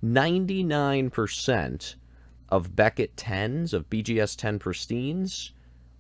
99% of Beckett 10s, of BGS 10 Pristines,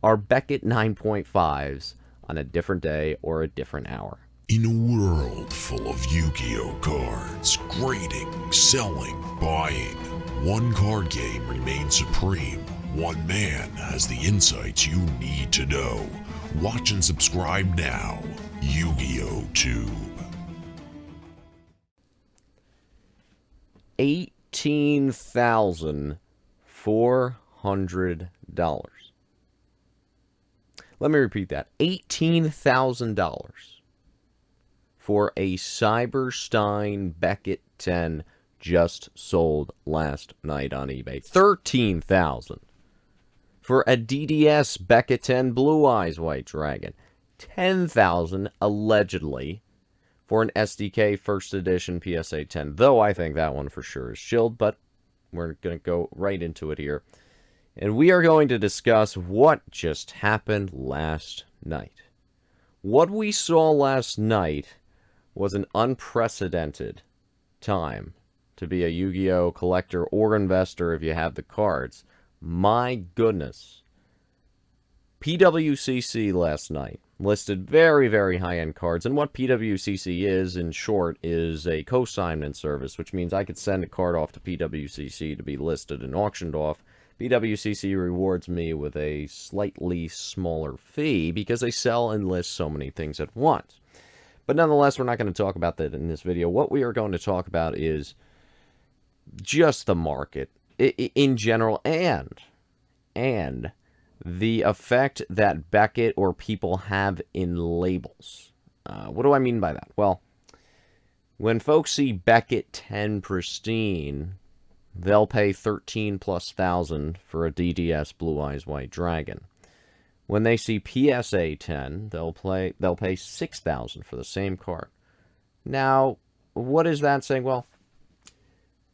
are Beckett 9.5s on a different day or a different hour. In a world full of Yu-Gi-Oh cards, grading, selling, buying, one card game remains supreme. One man has the insights you need to know. Watch and subscribe now. YugiohTube. $18,400. Let me repeat that. $18,000 for a Cyber Stein Beckett 10 just sold last night on eBay. $13,000 for a DDS Beckett 10 Blue Eyes White Dragon. $10,000 allegedly for an SDK First Edition PSA 10, though I think that one for sure is chilled, but we're going to go right into it here. And we are going to discuss what just happened last night. What we saw last night was an unprecedented time to be a Yu-Gi-Oh collector or investor if you have the cards. My goodness. PWCC last night listed very, very high-end cards. And what PWCC is, in short, is a consignment service, which means I could send a card off to PWCC to be listed and auctioned off. PWCC rewards me with a slightly smaller fee because they sell and list so many things at once. But nonetheless, we're not going to talk about that in this video. What we are going to talk about is just the market in general and the effect that Beckett or people have in labels. What do I mean by that? Well, when folks see Beckett 10 Pristine, they'll pay $13,000+ for a DDS Blue Eyes White Dragon. When they see PSA 10, they'll pay $6,000 for the same card. Now, what is that saying? Well,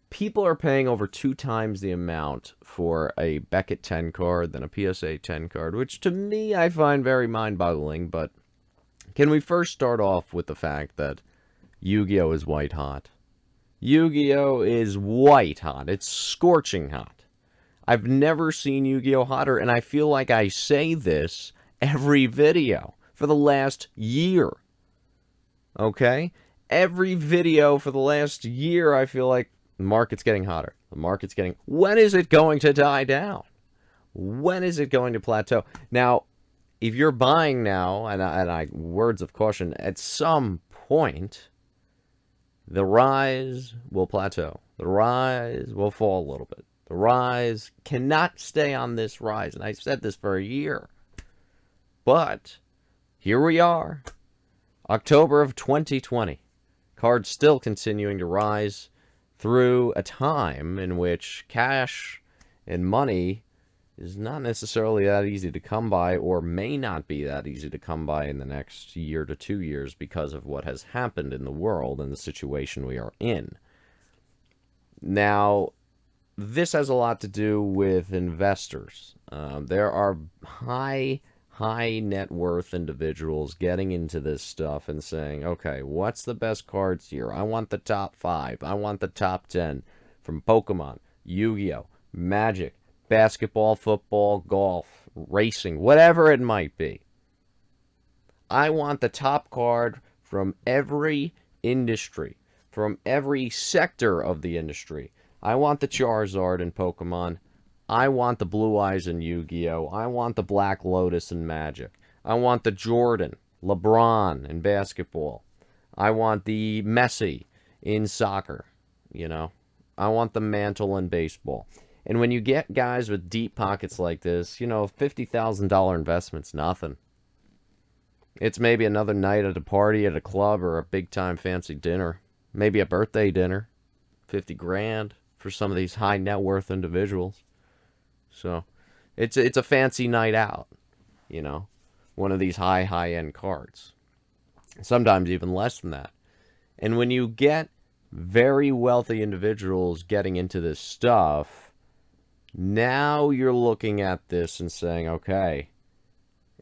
people are paying over 2 times the amount for a Beckett 10 card than a PSA 10 card, which to me I find very mind-boggling. But can we first start off with the fact that Yu-Gi-Oh is white hot? Yu-Gi-Oh is white hot. It's scorching hot. I've never seen Yu-Gi-Oh hotter, and I feel like I say this every video for the last year. Okay? Every video for the last year, I feel like the market's getting hotter. The market's getting... When is it going to die down? When is it going to plateau? Now, if you're buying now, and I words of caution, at some point, the rise will plateau. The rise will fall a little bit. The rise cannot stay on this rise, and I've said this for a year. But here we are, October of 2020. Cards still continuing to rise through a time in which cash and money is not necessarily that easy to come by, or may not be that easy to come by in the next year to 2 years because of what has happened in the world and the situation we are in. Now, this has a lot to do with investors. There are high net worth individuals getting into this stuff and saying, okay, what's the best cards here? I want the top 5. I want the top 10 from Pokemon, Yu-Gi-Oh, Magic, basketball, football, golf, racing, whatever it might be. I want the top card from every industry, from every sector of the industry. I want the Charizard in Pokemon. I want the Blue Eyes in Yu-Gi-Oh! I want the Black Lotus in Magic. I want the Jordan, LeBron in basketball. I want the Messi in soccer, you know. I want the Mantle in baseball. And when you get guys with deep pockets like this, you know, $50,000 investment's nothing. It's maybe another night at a party at a club or a big-time fancy dinner. Maybe a birthday dinner. 50 grand for some of these high net worth individuals. So it's a fancy night out, you know, one of these high-end cards. Sometimes even less than that. And when you get very wealthy individuals getting into this stuff, now you're looking at this and saying, okay,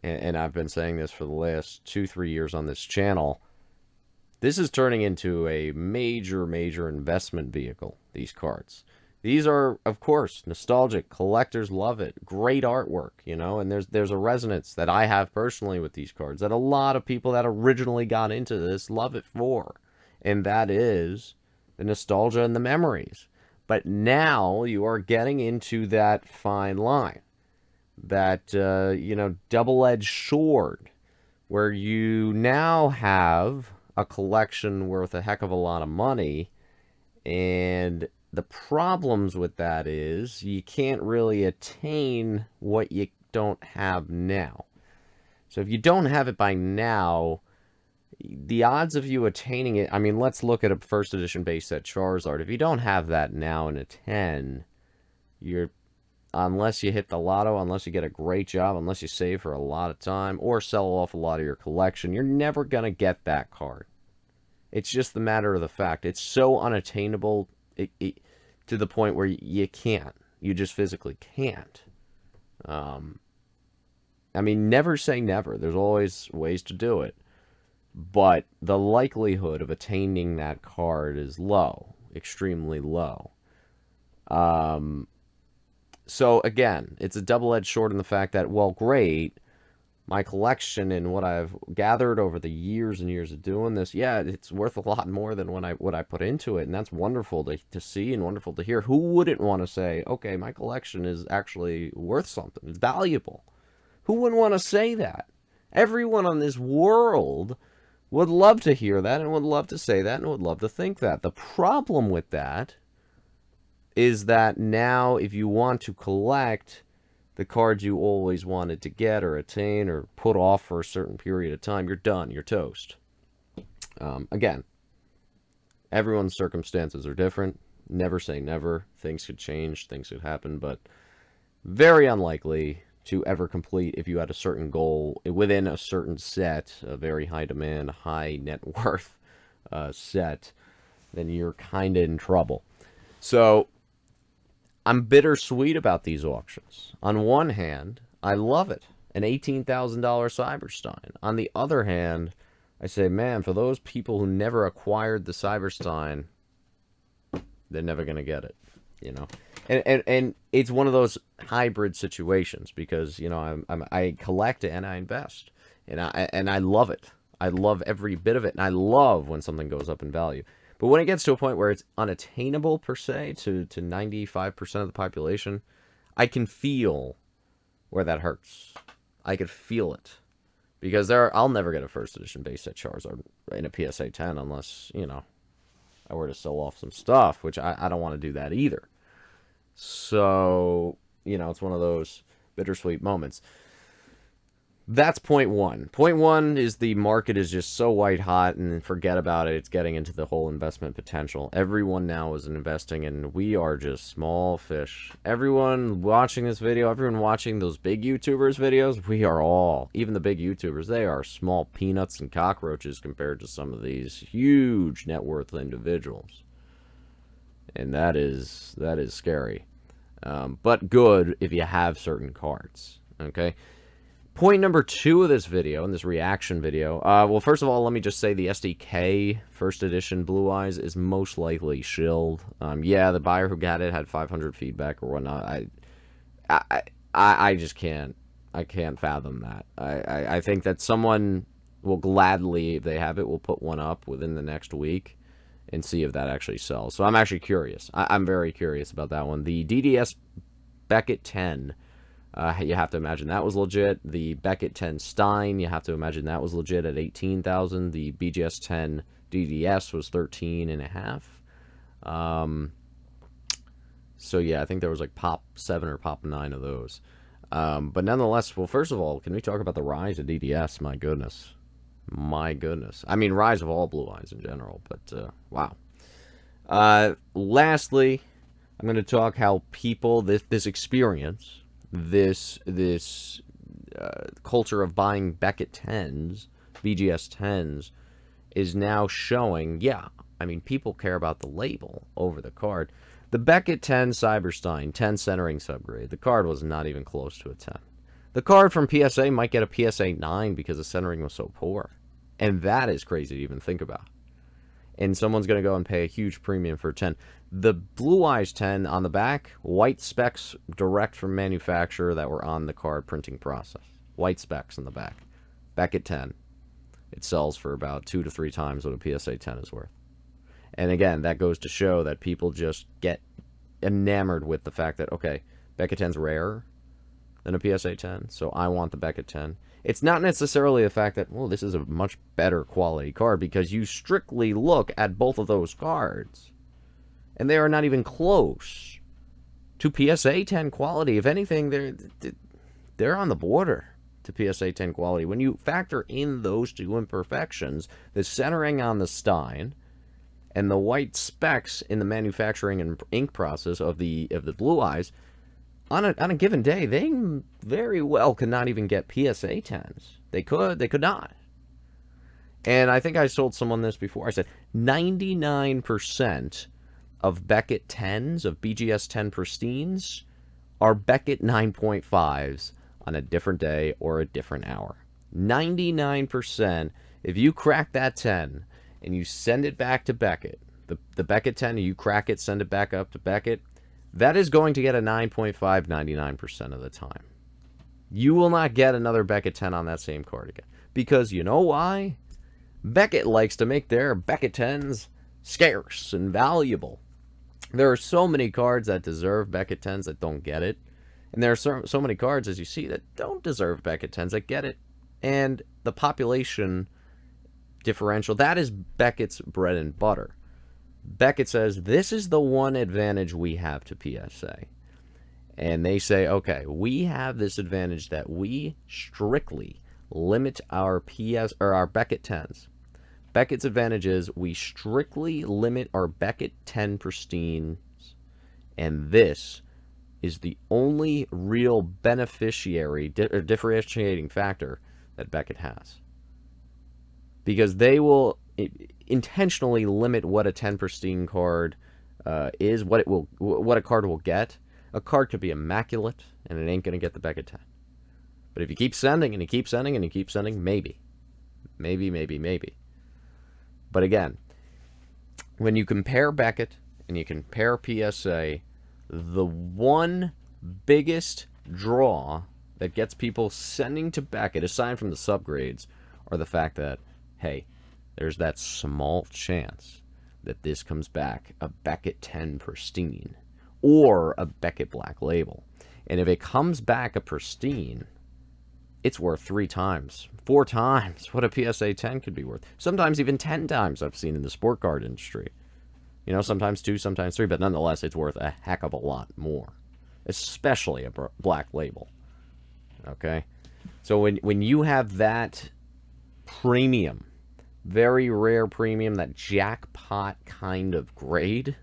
and I've been saying this for the last 2-3 years on this channel, this is turning into a major investment vehicle. these cards. These are, of course, nostalgic. Collectors love it. Great artwork, you know, and there's a resonance that I have personally with these cards that a lot of people that originally got into this love it for. And that is the nostalgia and the memories. But now you are getting into that fine line, that, you know, double-edged sword, where you now have a collection worth a heck of a lot of money, and the problems with that is you can't really attain what you don't have now. So if you don't have it by now, the odds of you attaining it, I mean, let's look at a first edition base set Charizard. If you don't have that now in a 10, you're, unless you hit the lotto, unless you get a great job, unless you save for a lot of time, or sell off a lot of your collection, you're never going to get that card. It's just the matter of the fact. It's so unattainable to the point where you can't. You just physically can't. I mean, never say never. There's always ways to do it. But the likelihood of attaining that card is low. Extremely low. So, again, it's a double-edged sword in the fact that, well, great, my collection and what I've gathered over the years and years of doing this, yeah, it's worth a lot more than what I put into it, and that's wonderful to see and wonderful to hear. Who wouldn't want to say, okay, my collection is actually worth something, it's valuable? Who wouldn't want to say that? Everyone on this world would love to hear that and would love to say that and would love to think that. The problem with that is that now if you want to collect the cards you always wanted to get or attain or put off for a certain period of time, you're done. You're toast. Again, everyone's circumstances are different. Never say never. Things could change. Things could happen. But very unlikely to ever complete if you had a certain goal within a certain set, a very high demand, high net worth set, then you're kind of in trouble. So I'm bittersweet about these auctions. On one hand, I love it. An $18,000 Cyber Stein. On the other hand, I say, man, for those people who never acquired the Cyber Stein, they're never going to get it, you know. And it's one of those hybrid situations because, you know, I collect it and I invest. And I love it. I love every bit of it. And I love when something goes up in value. But when it gets to a point where it's unattainable, per se, to 95% of the population, I can feel where that hurts. I could feel it. Because I'll never get a first edition base set Charizard in a PSA 10 unless, you know, I were to sell off some stuff, which I don't want to do that either. So, you know, it's one of those bittersweet moments. That's point one. Point one is the market is just so white hot, and forget about it. It's getting into the whole investment potential. Everyone now is investing, and we are just small fish. Everyone watching this video, everyone watching those big YouTubers videos, we are all, even the big YouTubers, they are small peanuts and cockroaches compared to some of these huge net worth individuals. And that is scary. But good if you have certain cards. Okay? Point number 2 of this video, in this reaction video, well, first of all, let me just say the SDK first edition Blue Eyes is most likely shilled. Yeah, the buyer who got it had 500 feedback or whatnot. I just can't. I can't fathom that. I think that someone will gladly, if they have it, will put one up within the next week and see if that actually sells. So I'm actually curious. I'm very curious about that one. The DDS Beckett 10. You have to imagine that was legit. The Beckett 10 Stein, you have to imagine that was legit at 18,000. The BGS 10 DDS was 13.5. So yeah, I think there was like pop 7 or pop 9 of those. But nonetheless, well, first of all, can we talk about the rise of DDS? My goodness. My goodness. I mean, rise of all Blue Eyes in general, but wow. Lastly, I'm going to talk how people, this experience, this culture of buying Beckett 10s, BGS 10s, is now showing, yeah, I mean, people care about the label over the card. The Beckett 10 Cyber Stein, 10 centering subgrade, the card was not even close to a 10. The card from PSA might get a PSA 9 because the centering was so poor. And that is crazy to even think about. and someone's going to go and pay a huge premium for 10. The Blue Eyes 10 on the back, white specs direct from manufacturer that were on the card printing process. White specs on the back. Beckett 10. It sells for about 2 to 3 times what a PSA 10 is worth. And again, that goes to show that people just get enamored with the fact that, okay, Beckett 10's rarer than a PSA 10, so I want the Beckett 10. It's not necessarily the fact that, well, this is a much better quality card, because you strictly look at both of those cards, and they are not even close to PSA 10 quality. If anything, they're on the border to PSA 10 quality. When you factor in those two imperfections, the centering on the Stein and the white specks in the manufacturing and ink process of the Blue Eyes, on a given day, they very well could not even get PSA 10s. They could not. And I think I told someone this before. I said 99% of Beckett 10s, of BGS 10 Pristines, are Beckett 9.5s on a different day or a different hour. 99%, if you crack that 10 and you send it back to Beckett, the Beckett 10, you crack it, send it back up to Beckett, that is going to get a 9.5 99% of the time. You will not get another Beckett 10 on that same card again. Because you know why? Beckett likes to make their Beckett 10s scarce and valuable. There are so many cards that deserve Beckett 10s that don't get it. And there are so many cards, as you see, that don't deserve Beckett 10s that get it. And the population differential, that is Beckett's bread and butter. Beckett says, this is the one advantage we have to PSA. And they say, okay, we have this advantage that we strictly limit our Beckett 10s. Beckett's advantage is we strictly limit our Beckett 10 Pristines, and this is the only real beneficiary or differentiating factor that Beckett has. Because they will intentionally limit what a 10 Pristine card is, what a card will get. A card could be immaculate, and it ain't going to get the Beckett 10. But if you keep sending, and you keep sending, and you keep sending, maybe. Maybe. But again, when you compare Beckett and you compare PSA, the one biggest draw that gets people sending to Beckett, aside from the subgrades, are the fact that, hey, there's that small chance that this comes back a Beckett 10 Pristine or a Beckett Black Label. And if it comes back a Pristine, it's worth 3 times, 4 times what a PSA 10 could be worth. Sometimes even 10 times I've seen in the sport card industry. You know, sometimes 2, sometimes 3, but nonetheless, it's worth a heck of a lot more, especially a Black Label. Okay? So when you have that premium, very rare premium, that jackpot kind of grade,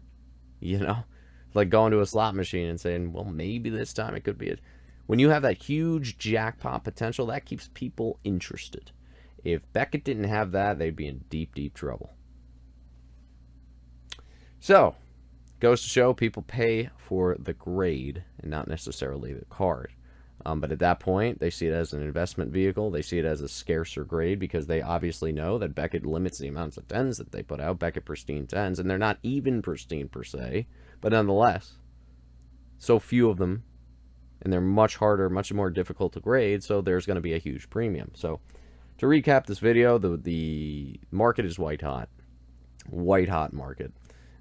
you know, like going to a slot machine and saying, well, maybe this time it could be it. When you have that huge jackpot potential, that keeps people interested. If Beckett didn't have that, they'd be in deep, deep trouble. So, goes to show people pay for the grade and not necessarily the card. But at that point, they see it as an investment vehicle. They see it as a scarcer grade because they obviously know that Beckett limits the amounts of 10s that they put out, Beckett Pristine 10s, and they're not even pristine per se, but nonetheless, so few of them, and they're much harder, much more difficult to grade, so there's going to be a huge premium. So, to recap this video, the market is white hot market.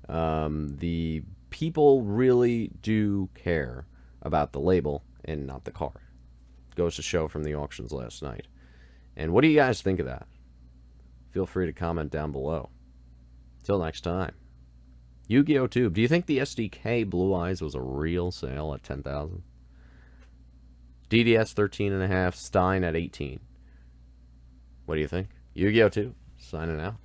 The people really do care about the label and not the card. Goes to show from the auctions last night. And what do you guys think of that? Feel free to comment down below. Till next time. YugiohTube, do you think the SDK Blue Eyes was a real sale at 10,000? DDS 13.5, Stein at 18. What do you think? YugiohTube, signing out.